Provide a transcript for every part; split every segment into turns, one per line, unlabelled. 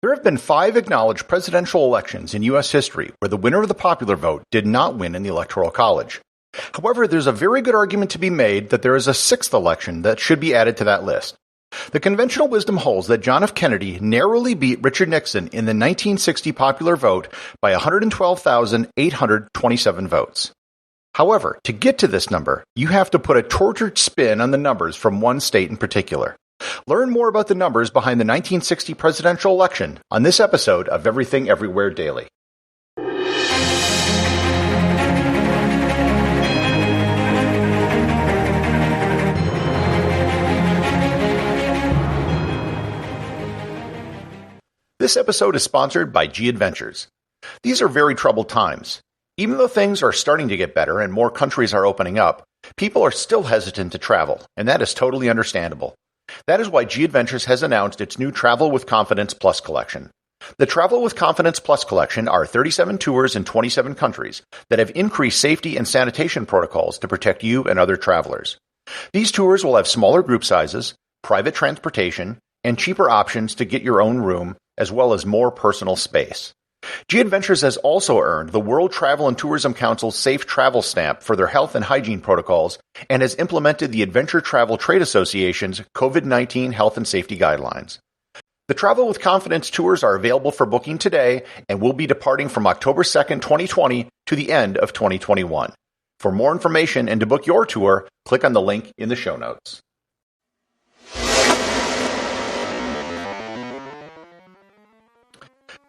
There have been 5 acknowledged presidential elections in U.S. history where the winner of the popular vote did not win in the Electoral College. However, there's a very good argument to be made that there is a 6th election that should be added to that list. The conventional wisdom holds that John F. Kennedy narrowly beat Richard Nixon in the 1960 popular vote by 112,827 votes. However, to get to this number, you have to put a tortured spin on the numbers from one state in particular. Learn more about the numbers behind the 1960 presidential election on this episode of Everything Everywhere Daily. This episode is sponsored by G Adventures. These are very troubled times. Even though things are starting to get better and more countries are opening up, people are still hesitant to travel, and that is totally understandable. That is why G Adventures has announced its new Travel with Confidence Plus collection. The Travel with Confidence Plus collection are 37 tours in 27 countries that have increased safety and sanitation protocols to protect you and other travelers. These tours will have smaller group sizes, private transportation, and cheaper options to get your own room, as well as more personal space. G Adventures has also earned the World Travel and Tourism Council's Safe Travel stamp for their health and hygiene protocols and has implemented the Adventure Travel Trade Association's COVID-19 health and safety guidelines. The Travel with Confidence tours are available for booking today and will be departing from October 2nd, 2020 to the end of 2021. For more information and to book your tour, click on the link in the show notes.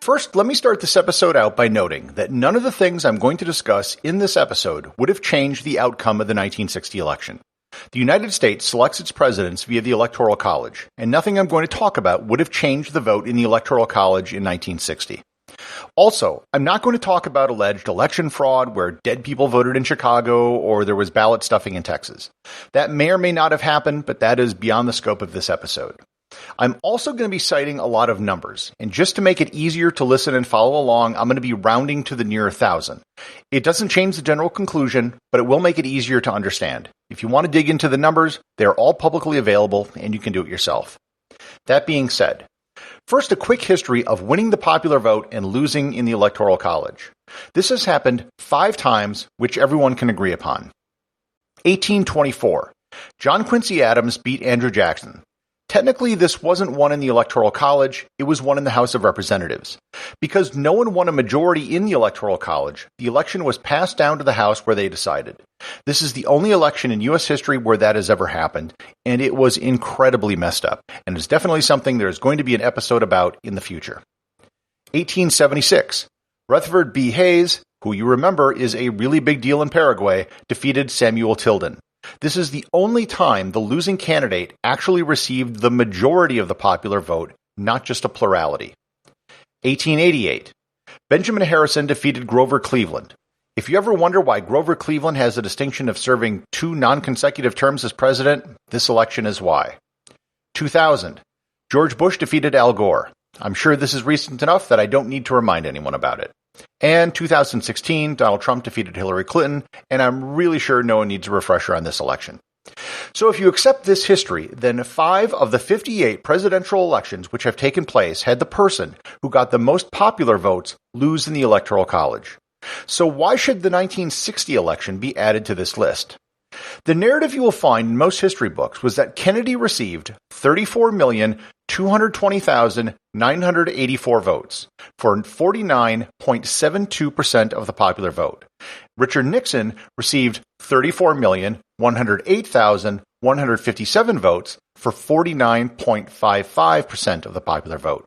First, let me start this episode out by noting that none of the things I'm going to discuss in this episode would have changed the outcome of the 1960 election. The United States selects its presidents via the Electoral College, and nothing I'm going to talk about would have changed the vote in the Electoral College in 1960. Also, I'm not going to talk about alleged election fraud where dead people voted in Chicago or there was ballot stuffing in Texas. That may or may not have happened, but that is beyond the scope of this episode. I'm also going to be citing a lot of numbers, and just to make it easier to listen and follow along, I'm going to be rounding to the near 1,000. It doesn't change the general conclusion, but it will make it easier to understand. If you want to dig into the numbers, they're all publicly available, and you can do it yourself. That being said, first a quick history of winning the popular vote and losing in the Electoral College. This has happened 5 times, which everyone can agree upon. 1824. John Quincy Adams beat Andrew Jackson. Technically, this wasn't won in the Electoral College, it was won in the House of Representatives. Because no one won a majority in the Electoral College, the election was passed down to the House where they decided. This is the only election in U.S. history where that has ever happened, and it was incredibly messed up, and it's definitely something there's going to be an episode about in the future. 1876. Rutherford B. Hayes, who you remember is a really big deal in Paraguay, defeated Samuel Tilden. This is the only time the losing candidate actually received the majority of the popular vote, not just a plurality. 1888. Benjamin Harrison defeated Grover Cleveland. If you ever wonder why Grover Cleveland has the distinction of serving 2 non-consecutive terms as president, this election is why. 2000. George Bush defeated Al Gore. I'm sure this is recent enough that I don't need to remind anyone about it. And 2016, Donald Trump defeated Hillary Clinton, and I'm really sure no one needs a refresher on this election. So if you accept this history, then 5 of the 58 presidential elections which have taken place had the person who got the most popular votes lose in the Electoral College. So why should the 1960 election be added to this list? The narrative you will find in most history books was that Kennedy received 34,220,984 votes for 49.72% of the popular vote. Richard Nixon received 34,108,157 votes for 49.55% of the popular vote.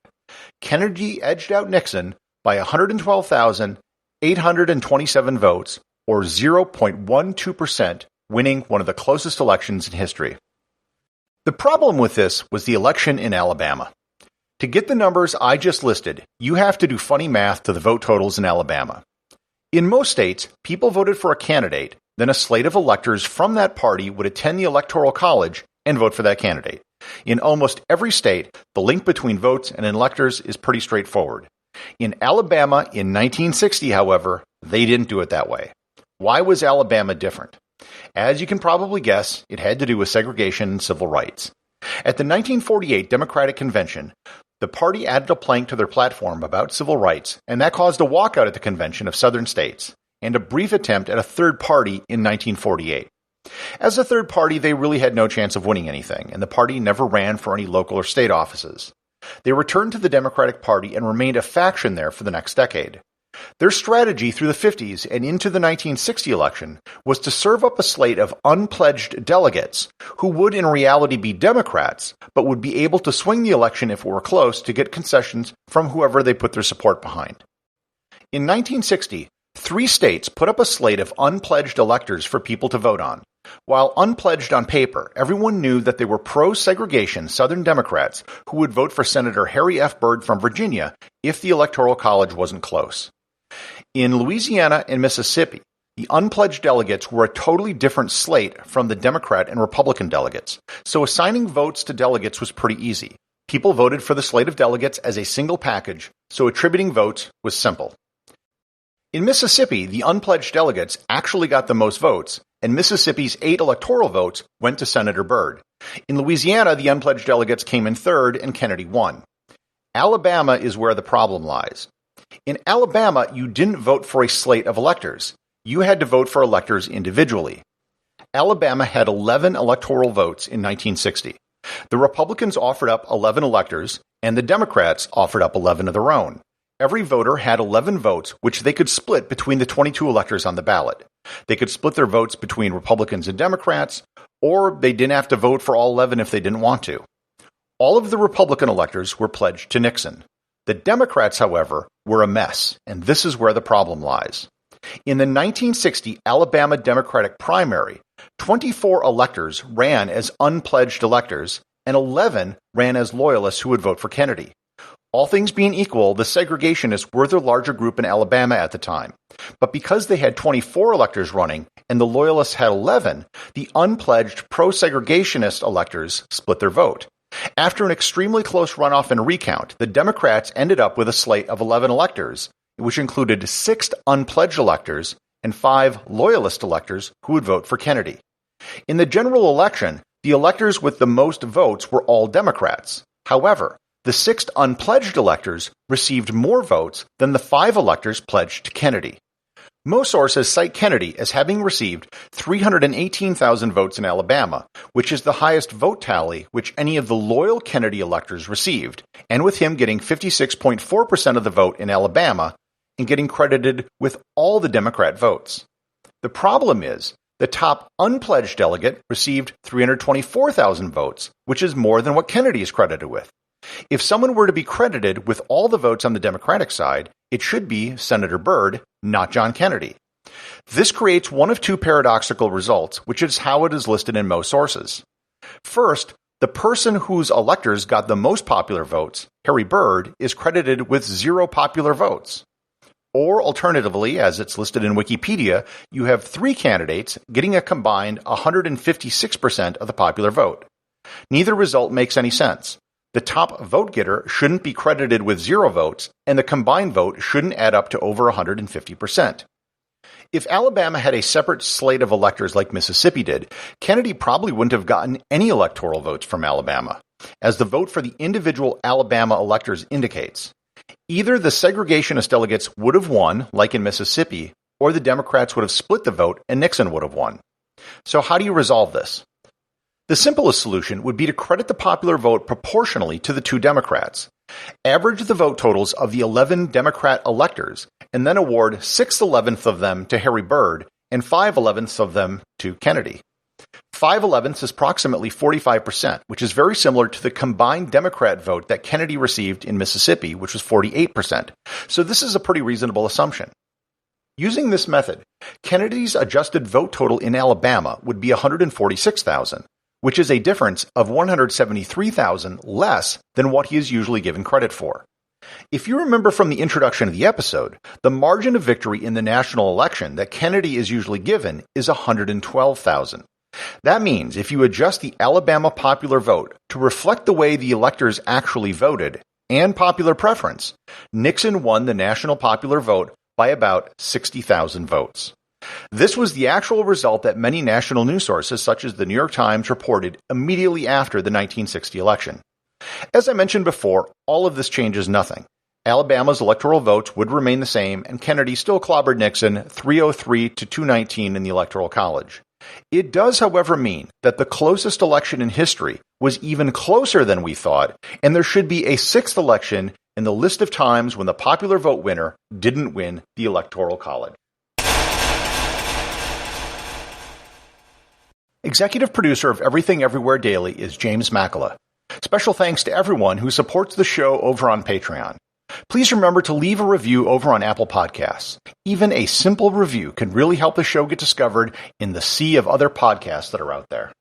Kennedy edged out Nixon by 112,827 votes, or 0.12%, winning one of the closest elections in history. The problem with this was the election in Alabama. To get the numbers I just listed, you have to do funny math to the vote totals in Alabama. In most states, people voted for a candidate, then a slate of electors from that party would attend the Electoral College and vote for that candidate. In almost every state, the link between votes and electors is pretty straightforward. In Alabama in 1960, however, they didn't do it that way. Why was Alabama different? As you can probably guess, it had to do with segregation and civil rights. At the 1948 Democratic Convention, The party added a plank to their platform about civil rights, and that caused a walkout at the convention of southern states, and a brief attempt at a third party in 1948. As a third party, they really had no chance of winning anything, and the party never ran for any local or state offices. They returned to the Democratic Party and remained a faction there for the next decade. Their strategy through the 50s and into the 1960 election was to serve up a slate of unpledged delegates who would in reality be Democrats, but would be able to swing the election if it were close to get concessions from whoever they put their support behind. In 1960, 3 states put up a slate of unpledged electors for people to vote on. While unpledged on paper, everyone knew that they were pro-segregation Southern Democrats who would vote for Senator Harry F. Byrd from Virginia if the Electoral College wasn't close. In Louisiana and Mississippi, the unpledged delegates were a totally different slate from the Democrat and Republican delegates, so assigning votes to delegates was pretty easy. People voted for the slate of delegates as a single package, so attributing votes was simple. In Mississippi, the unpledged delegates actually got the most votes, and Mississippi's 8 electoral votes went to Senator Byrd. In Louisiana, the unpledged delegates came in third, and Kennedy won. Alabama is where the problem lies. In Alabama, you didn't vote for a slate of electors. You had to vote for electors individually. Alabama had 11 electoral votes in 1960. The Republicans offered up 11 electors, and the Democrats offered up 11 of their own. Every voter had 11 votes, which they could split between the 22 electors on the ballot. They could split their votes between Republicans and Democrats, or they didn't have to vote for all 11 if they didn't want to. All of the Republican electors were pledged to Nixon. The Democrats, however, were a mess, and this is where the problem lies. In the 1960 Alabama Democratic primary, 24 electors ran as unpledged electors, and 11 ran as loyalists who would vote for Kennedy. All things being equal, the segregationists were the larger group in Alabama at the time. But because they had 24 electors running and the loyalists had 11, the unpledged pro-segregationist electors split their vote. After an extremely close runoff and recount, the Democrats ended up with a slate of 11 electors, which included 6 unpledged electors and 5 loyalist electors who would vote for Kennedy. In the general election, the electors with the most votes were all Democrats. However, the 6 unpledged electors received more votes than the 5 electors pledged to Kennedy. Most sources cite Kennedy as having received 318,000 votes in Alabama, which is the highest vote tally which any of the loyal Kennedy electors received, and with him getting 56.4% of the vote in Alabama and getting credited with all the Democrat votes. The problem is, the top unpledged delegate received 324,000 votes, which is more than what Kennedy is credited with. If someone were to be credited with all the votes on the Democratic side, it should be Senator Byrd, not John Kennedy. This creates one of 2 paradoxical results, which is how it is listed in most sources. First, the person whose electors got the most popular votes, Harry Byrd, is credited with 0 popular votes. Or alternatively, as it's listed in Wikipedia, you have 3 candidates getting a combined 156% of the popular vote. Neither result makes any sense. The top vote getter shouldn't be credited with 0 votes, and the combined vote shouldn't add up to over 150%. If Alabama had a separate slate of electors like Mississippi did, Kennedy probably wouldn't have gotten any electoral votes from Alabama, as the vote for the individual Alabama electors indicates. Either the segregationist delegates would have won, like in Mississippi, or the Democrats would have split the vote and Nixon would have won. So how do you resolve this? The simplest solution would be to credit the popular vote proportionally to the 2 Democrats, average the vote totals of the 11 Democrat electors, and then award 6/11 of them to Harry Byrd and 5/11 of them to Kennedy. 5/11 is approximately 45%, which is very similar to the combined Democrat vote that Kennedy received in Mississippi, which was 48%. So this is a pretty reasonable assumption. Using this method, Kennedy's adjusted vote total in Alabama would be 146,000. Which is a difference of 173,000 less than what he is usually given credit for. If you remember from the introduction of the episode, the margin of victory in the national election that Kennedy is usually given is 112,000. That means if you adjust the Alabama popular vote to reflect the way the electors actually voted and popular preference, Nixon won the national popular vote by about 60,000 votes. This was the actual result that many national news sources such as the New York Times reported immediately after the 1960 election. As I mentioned before, all of this changes nothing. Alabama's electoral votes would remain the same, and Kennedy still clobbered Nixon 303 to 219 in the Electoral College. It does, however, mean that the closest election in history was even closer than we thought, and there should be a sixth election in the list of times when the popular vote winner didn't win the Electoral College. Executive producer of Everything Everywhere Daily is James Makala. Special thanks to everyone who supports the show over on Patreon. Please remember to leave a review over on Apple Podcasts. Even a simple review can really help the show get discovered in the sea of other podcasts that are out there.